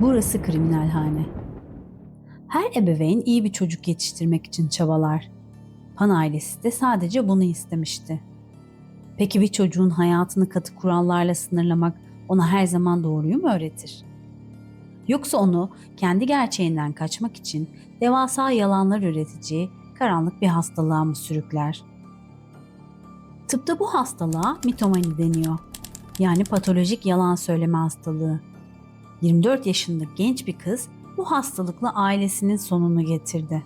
Burası kriminalhane. Her ebeveyn iyi bir çocuk yetiştirmek için çabalar. Pan ailesi de sadece bunu istemişti. Peki bir çocuğun hayatını katı kurallarla sınırlamak ona her zaman doğruyu mu öğretir? Yoksa onu kendi gerçeğinden kaçmak için devasa yalanlar üretici karanlık bir hastalığa mı sürükler? Tıpta bu hastalığa mitomani deniyor. Yani patolojik yalan söyleme hastalığı. 24 yaşında genç bir kız bu hastalıkla ailesinin sonunu getirdi.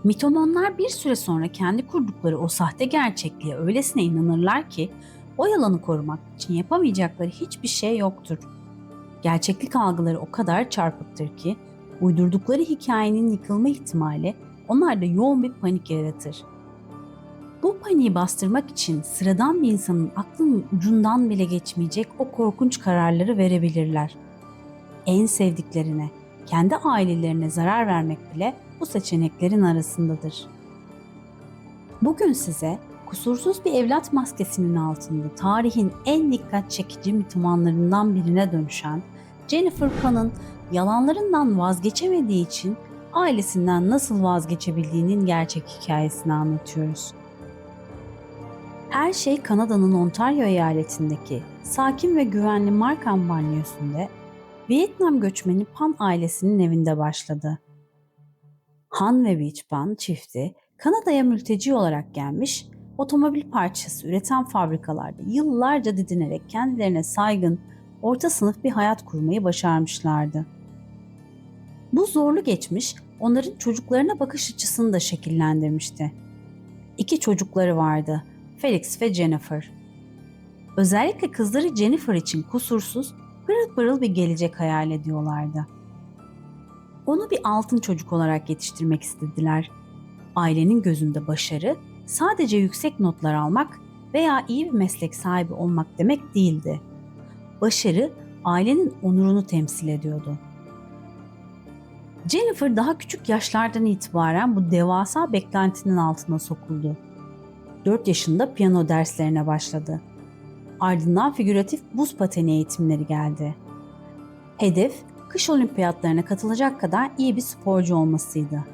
Mitomanlar bir süre sonra kendi kurdukları o sahte gerçekliğe öylesine inanırlar ki o yalanı korumak için yapamayacakları hiçbir şey yoktur. Gerçeklik algıları o kadar çarpıktır ki uydurdukları hikayenin yıkılma ihtimali onlarda yoğun bir panik yaratır. Bu paniği bastırmak için sıradan bir insanın aklının ucundan bile geçmeyecek o korkunç kararları verebilirler. En sevdiklerine, kendi ailelerine zarar vermek bile bu seçeneklerin arasındadır. Bugün size kusursuz bir evlat maskesinin altında tarihin en dikkat çekici mitomanlarından birine dönüşen Jennifer Pann'ın yalanlarından vazgeçemediği için ailesinden nasıl vazgeçebildiğinin gerçek hikayesini anlatıyoruz. Her şey Kanada'nın Ontario eyaletindeki sakin ve güvenli Markham banyosunda Vietnam göçmeni Pan ailesinin evinde başladı. Han ve Beach Pan çifti Kanada'ya mülteci olarak gelmiş, otomobil parçası üreten fabrikalarda yıllarca didinerek kendilerine saygın, orta sınıf bir hayat kurmayı başarmışlardı. Bu zorlu geçmiş onların çocuklarına bakış açısını da şekillendirmişti. İki çocukları vardı, Felix ve Jennifer. Özellikle kızları Jennifer için kusursuz, pırıl pırıl bir gelecek hayal ediyorlardı. Onu bir altın çocuk olarak yetiştirmek istediler. Ailenin gözünde başarı sadece yüksek notlar almak veya iyi bir meslek sahibi olmak demek değildi. Başarı ailenin onurunu temsil ediyordu. Jennifer daha küçük yaşlardan itibaren bu devasa beklentinin altına sokuldu. 4 yaşında piyano derslerine başladı. Ardından figüratif buz pateni eğitimleri geldi. Hedef, kış olimpiyatlarına katılacak kadar iyi bir sporcu olmasıydı.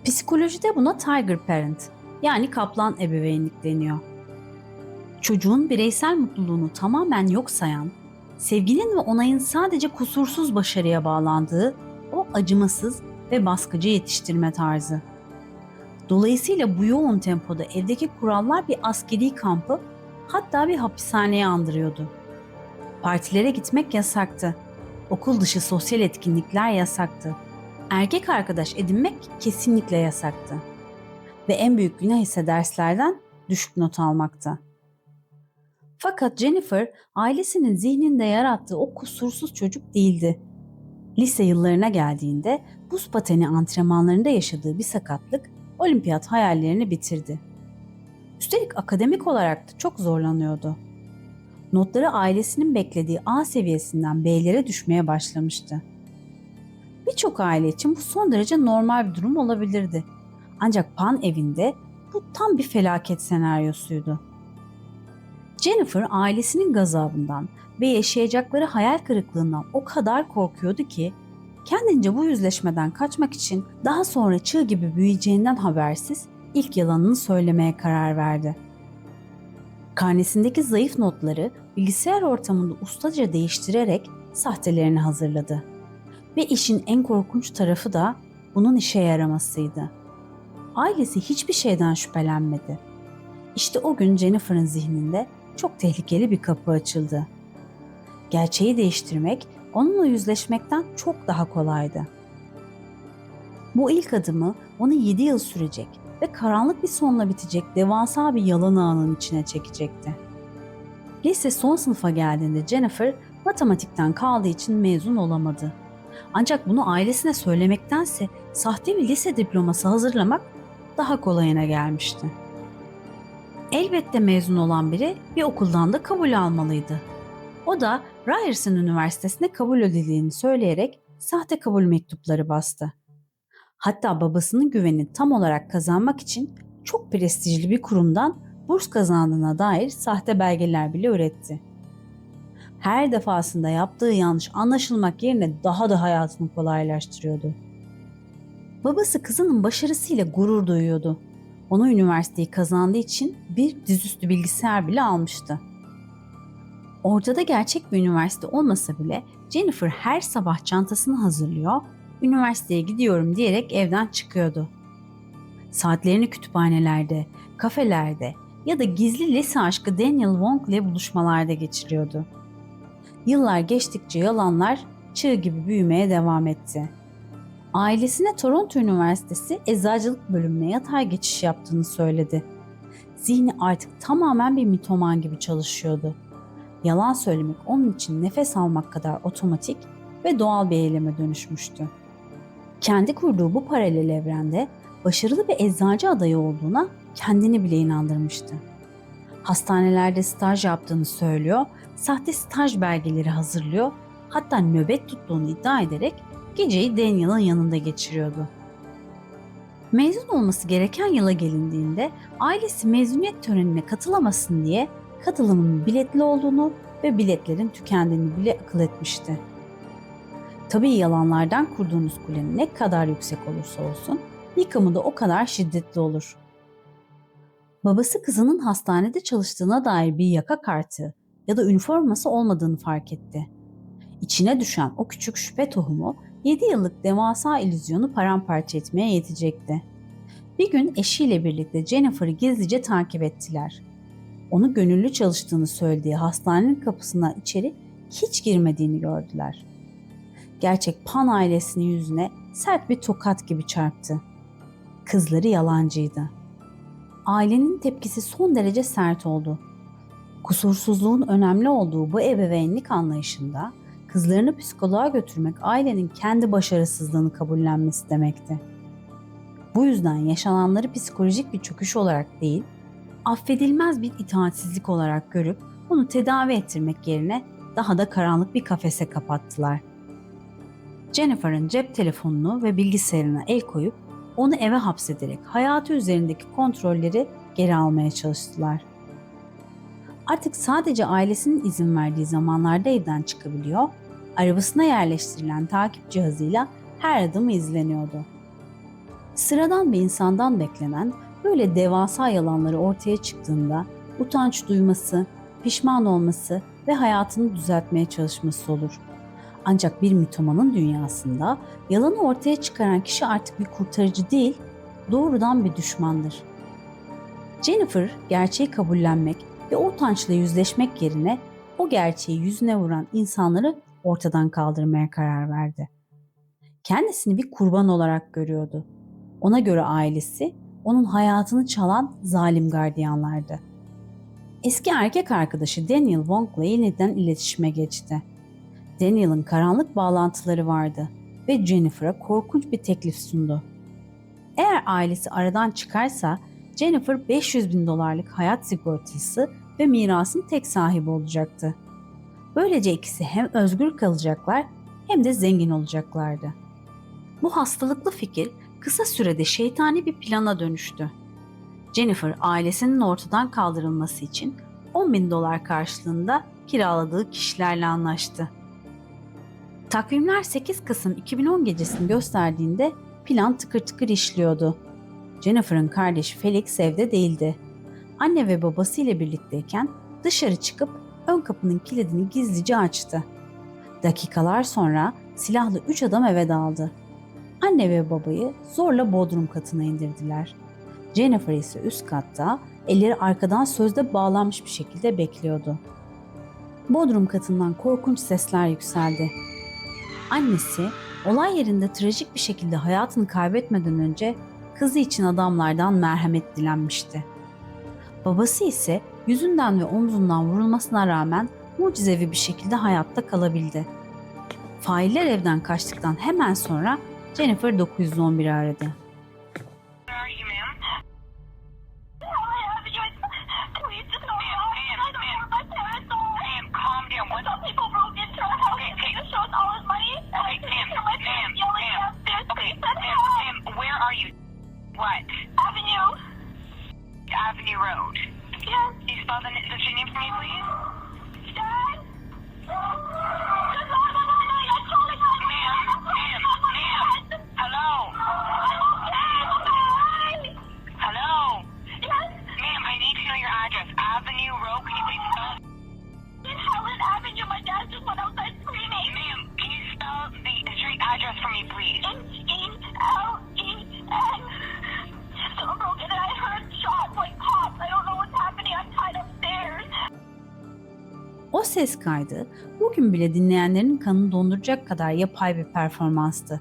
Psikolojide buna tiger parent, yani kaplan ebeveynlik deniyor. Çocuğun bireysel mutluluğunu tamamen yok sayan, sevginin ve onayın sadece kusursuz başarıya bağlandığı o acımasız ve baskıcı yetiştirme tarzı. Dolayısıyla bu yoğun tempoda evdeki kurallar bir askeri kampı, hatta bir hapishaneye andırıyordu. Partilere gitmek yasaktı. Okul dışı sosyal etkinlikler yasaktı. Erkek arkadaş edinmek kesinlikle yasaktı. Ve en büyük günah ise derslerden düşük not almaktı. Fakat Jennifer ailesinin zihninde yarattığı o kusursuz çocuk değildi. Lise yıllarına geldiğinde buz pateni antrenmanlarında yaşadığı bir sakatlık olimpiyat hayallerini bitirdi. Üstelik akademik olarak da çok zorlanıyordu. Notları ailesinin beklediği A seviyesinden B'lere düşmeye başlamıştı. Birçok aile için bu son derece normal bir durum olabilirdi. Ancak Pan evinde bu tam bir felaket senaryosuydu. Jennifer ailesinin gazabından ve yaşayacakları hayal kırıklığından o kadar korkuyordu ki kendince bu yüzleşmeden kaçmak için daha sonra çığ gibi büyüyeceğinden habersiz ilk yalanını söylemeye karar verdi. Karnesindeki zayıf notları bilgisayar ortamında ustaca değiştirerek sahtelerini hazırladı. Ve işin en korkunç tarafı da bunun işe yaramasıydı. Ailesi hiçbir şeyden şüphelenmedi. İşte o gün Jennifer'ın zihninde çok tehlikeli bir kapı açıldı. Gerçeği değiştirmek onunla yüzleşmekten çok daha kolaydı. Bu ilk adımı onu 7 yıl sürecek ve karanlık bir sonla bitecek devasa bir yalan ağının içine çekecekti. Lise son sınıfa geldiğinde Jennifer matematikten kaldığı için mezun olamadı. Ancak bunu ailesine söylemektense sahte bir lise diploması hazırlamak daha kolayına gelmişti. Elbette mezun olan biri bir okuldan da kabul almalıydı. O da Ryerson Üniversitesi'ne kabul edildiğini söyleyerek sahte kabul mektupları bastı. Hatta babasının güvenini tam olarak kazanmak için çok prestijli bir kurumdan burs kazandığına dair sahte belgeler bile üretti. Her defasında yaptığı yanlış anlaşılmak yerine daha da hayatını kolaylaştırıyordu. Babası kızının başarısıyla gurur duyuyordu. Ona üniversiteyi kazandığı için bir dizüstü bilgisayar bile almıştı. Ortada gerçek bir üniversite olmasa bile Jennifer her sabah çantasını hazırlıyor, üniversiteye gidiyorum diyerek evden çıkıyordu. Saatlerini kütüphanelerde, kafelerde ya da gizli lise aşkı Daniel Wong ile buluşmalarda geçiriyordu. Yıllar geçtikçe yalanlar çığ gibi büyümeye devam etti. Ailesine Toronto Üniversitesi Eczacılık bölümüne yatay geçiş yaptığını söyledi. Zihni artık tamamen bir mitoman gibi çalışıyordu. Yalan söylemek onun için nefes almak kadar otomatik ve doğal bir eyleme dönüşmüştü. Kendi kurduğu bu paralel evrende başarılı bir eczacı adayı olduğuna kendini bile inandırmıştı. Hastanelerde staj yaptığını söylüyor, sahte staj belgeleri hazırlıyor, hatta nöbet tuttuğunu iddia ederek geceyi Daniel'ın yanında geçiriyordu. Mezun olması gereken yıla gelindiğinde ailesi mezuniyet törenine katılamasın diye katılımının biletli olduğunu ve biletlerin tükendiğini bile akıl etmişti. Tabii yalanlardan kurduğunuz kule ne kadar yüksek olursa olsun yıkımı da o kadar şiddetli olur. Babası kızının hastanede çalıştığına dair bir yaka kartı ya da üniforması olmadığını fark etti. İçine düşen o küçük şüphe tohumu 7 yıllık devasa illüzyonu paramparça etmeye yetecekti. Bir gün eşiyle birlikte Jennifer'ı gizlice takip ettiler. Onu gönüllü çalıştığını söylediği hastanenin kapısına içeri hiç girmediğini gördüler. Gerçek Pan ailesinin yüzüne sert bir tokat gibi çarptı. Kızları yalancıydı. Ailenin tepkisi son derece sert oldu. Kusursuzluğun önemli olduğu bu ebeveynlik anlayışında kızlarını psikoloğa götürmek ailenin kendi başarısızlığını kabullenmesi demekti. Bu yüzden yaşananları psikolojik bir çöküş olarak değil, affedilmez bir itaatsizlik olarak görüp onu tedavi ettirmek yerine daha da karanlık bir kafese kapattılar. Jennifer'ın cep telefonunu ve bilgisayarına el koyup onu eve hapsederek hayatı üzerindeki kontrolleri geri almaya çalıştılar. Artık sadece ailesinin izin verdiği zamanlarda evden çıkabiliyor, arabasına yerleştirilen takip cihazıyla her adımı izleniyordu. Sıradan bir insandan beklenen böyle devasa yalanları ortaya çıktığında utanç duyması, pişman olması ve hayatını düzeltmeye çalışması olur. Ancak bir mitomanın dünyasında yalanı ortaya çıkaran kişi artık bir kurtarıcı değil, doğrudan bir düşmandır. Jennifer gerçeği kabullenmek ve o utançla yüzleşmek yerine o gerçeği yüzüne vuran insanları ortadan kaldırmaya karar verdi. Kendisini bir kurban olarak görüyordu. Ona göre ailesi onun hayatını çalan zalim gardiyanlardı. Eski erkek arkadaşı Daniel Wong'la yeniden iletişime geçti. Daniel'ın karanlık bağlantıları vardı ve Jennifer'a korkunç bir teklif sundu. Eğer ailesi aradan çıkarsa Jennifer $500.000 hayat sigortası ve mirasın tek sahibi olacaktı. Böylece ikisi hem özgür kalacaklar hem de zengin olacaklardı. Bu hastalıklı fikir kısa sürede şeytani bir plana dönüştü. Jennifer ailesinin ortadan kaldırılması için $10.000 karşılığında kiraladığı kişilerle anlaştı. Takvimler 8 Kasım 2010 gecesini gösterdiğinde plan tıkır tıkır işliyordu. Jennifer'ın kardeşi Felix evde değildi. Anne ve babası ile birlikteyken dışarı çıkıp ön kapının kilidini gizlice açtı. Dakikalar sonra silahlı 3 adam eve daldı. Anne ve babayı zorla bodrum katına indirdiler. Jennifer ise üst katta elleri arkadan sözde bağlanmış bir şekilde bekliyordu. Bodrum katından korkunç sesler yükseldi. Annesi olay yerinde trajik bir şekilde hayatını kaybetmeden önce kızı için adamlardan merhamet dilenmişti. Babası ise yüzünden ve omzundan vurulmasına rağmen mucizevi bir şekilde hayatta kalabildi. Failler evden kaçtıktan hemen sonra Jennifer 911'i aradı. What? Avenue Road. Yes. Can you spell the name for me, please? Dad? ses kaydı bugün bile dinleyenlerin kanını donduracak kadar yapay bir performanstı.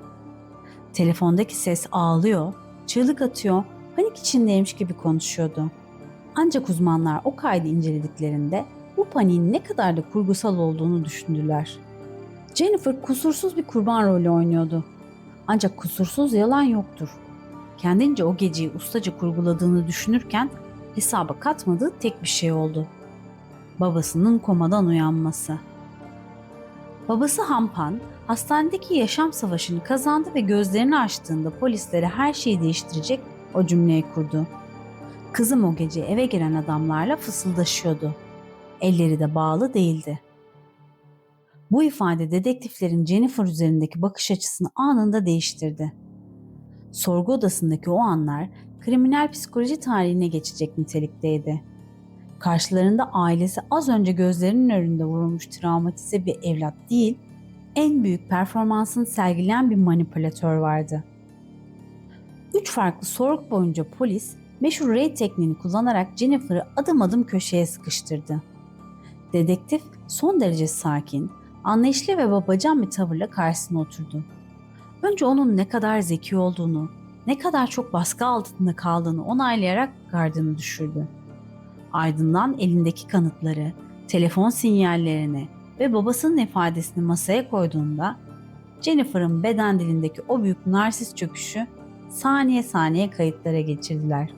Telefondaki ses ağlıyor, çığlık atıyor, panik içindeymiş gibi konuşuyordu. Ancak uzmanlar o kaydı incelediklerinde bu paniğin ne kadar da kurgusal olduğunu düşündüler. Jennifer kusursuz bir kurban rolü oynuyordu. Ancak kusursuz yalan yoktur. Kendince o geceyi ustaca kurguladığını düşünürken hesaba katmadığı tek bir şey oldu. Babasının komadan uyanması. Babası Hampan, hastanedeki yaşam savaşını kazandı ve gözlerini açtığında polislere her şeyi değiştirecek o cümleyi kurdu. Kızım o gece eve giren adamlarla fısıldaşıyordu. Elleri de bağlı değildi. Bu ifade dedektiflerin Jennifer üzerindeki bakış açısını anında değiştirdi. Sorgu odasındaki o anlar kriminal psikoloji tarihine geçecek nitelikteydi. Karşılarında ailesi az önce gözlerinin önünde vurulmuş travmatize bir evlat değil, en büyük performansını sergileyen bir manipülatör vardı. 3 farklı sorgu boyunca polis meşhur Ray tekniğini kullanarak Jennifer'ı adım adım köşeye sıkıştırdı. Dedektif son derece sakin, anlayışlı ve babacan bir tavırla karşısına oturdu. Önce onun ne kadar zeki olduğunu, ne kadar çok baskı altında kaldığını onaylayarak gardını düşürdü. Ardından elindeki kanıtları, telefon sinyallerini ve babasının ifadesini masaya koyduğunda Jennifer'ın beden dilindeki o büyük narsist çöküşü saniye saniye kayıtlara geçirdiler.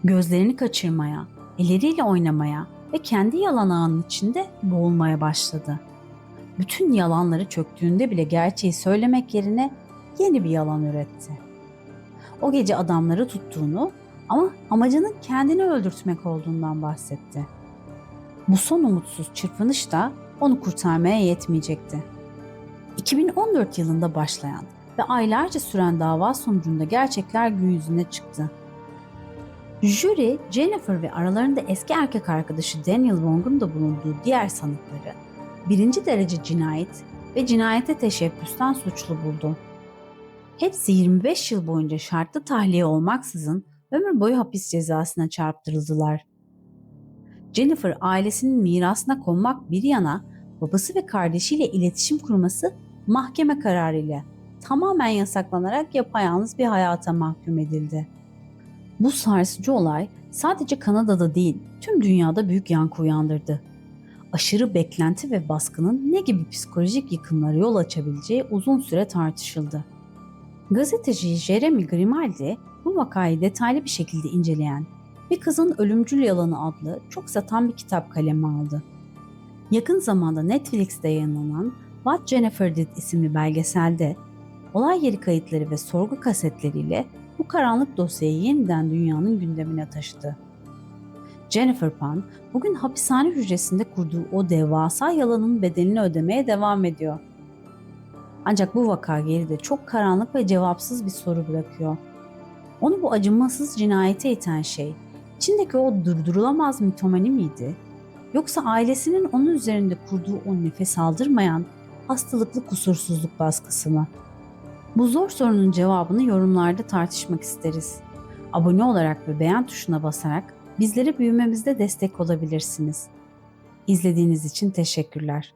Gözlerini kaçırmaya, elleriyle oynamaya ve kendi yalan ağının içinde boğulmaya başladı. Bütün yalanları çöktüğünde bile gerçeği söylemek yerine yeni bir yalan üretti. O gece adamları tuttuğunu ama amacının kendini öldürtmek olduğundan bahsetti. Bu son umutsuz çırpınış da onu kurtarmaya yetmeyecekti. 2014 yılında başlayan ve aylarca süren dava sonucunda gerçekler gün yüzüne çıktı. Jüri, Jennifer ve aralarında eski erkek arkadaşı Daniel Wong'un da bulunduğu diğer sanıkları birinci derece cinayet ve cinayete teşebbüsten suçlu buldu. Hepsi 25 yıl boyunca şartlı tahliye olmaksızın ömür boyu hapis cezasına çarptırıldılar. Jennifer ailesinin mirasına konmak bir yana babası ve kardeşiyle iletişim kurması mahkeme kararıyla tamamen yasaklanarak yapayalnız bir hayata mahkum edildi. Bu sarsıcı olay sadece Kanada'da değil tüm dünyada büyük yankı uyandırdı. Aşırı beklenti ve baskının ne gibi psikolojik yıkımlara yol açabileceği uzun süre tartışıldı. Gazeteci Jeremy Grimaldi bu vakayı detaylı bir şekilde inceleyen Bir Kızın Ölümcül Yalanı adlı çok satan bir kitap kaleme aldı. Yakın zamanda Netflix'te yayınlanan What Jennifer Did isimli belgeselde olay yeri kayıtları ve sorgu kasetleriyle bu karanlık dosyayı yeniden dünyanın gündemine taşıdı. Jennifer Pan bugün hapishane hücresinde kurduğu o devasa yalanın bedelini ödemeye devam ediyor. Ancak bu vaka geride çok karanlık ve cevapsız bir soru bırakıyor. Onu bu acımasız cinayete iten şey, içindeki o durdurulamaz mitomani miydi? Yoksa ailesinin onun üzerinde kurduğu o nefes aldırmayan hastalıklı kusursuzluk baskısı mı? Bu zor sorunun cevabını yorumlarda tartışmak isteriz. Abone olarak ve beğen tuşuna basarak bizlere büyümemizde destek olabilirsiniz. İzlediğiniz için teşekkürler.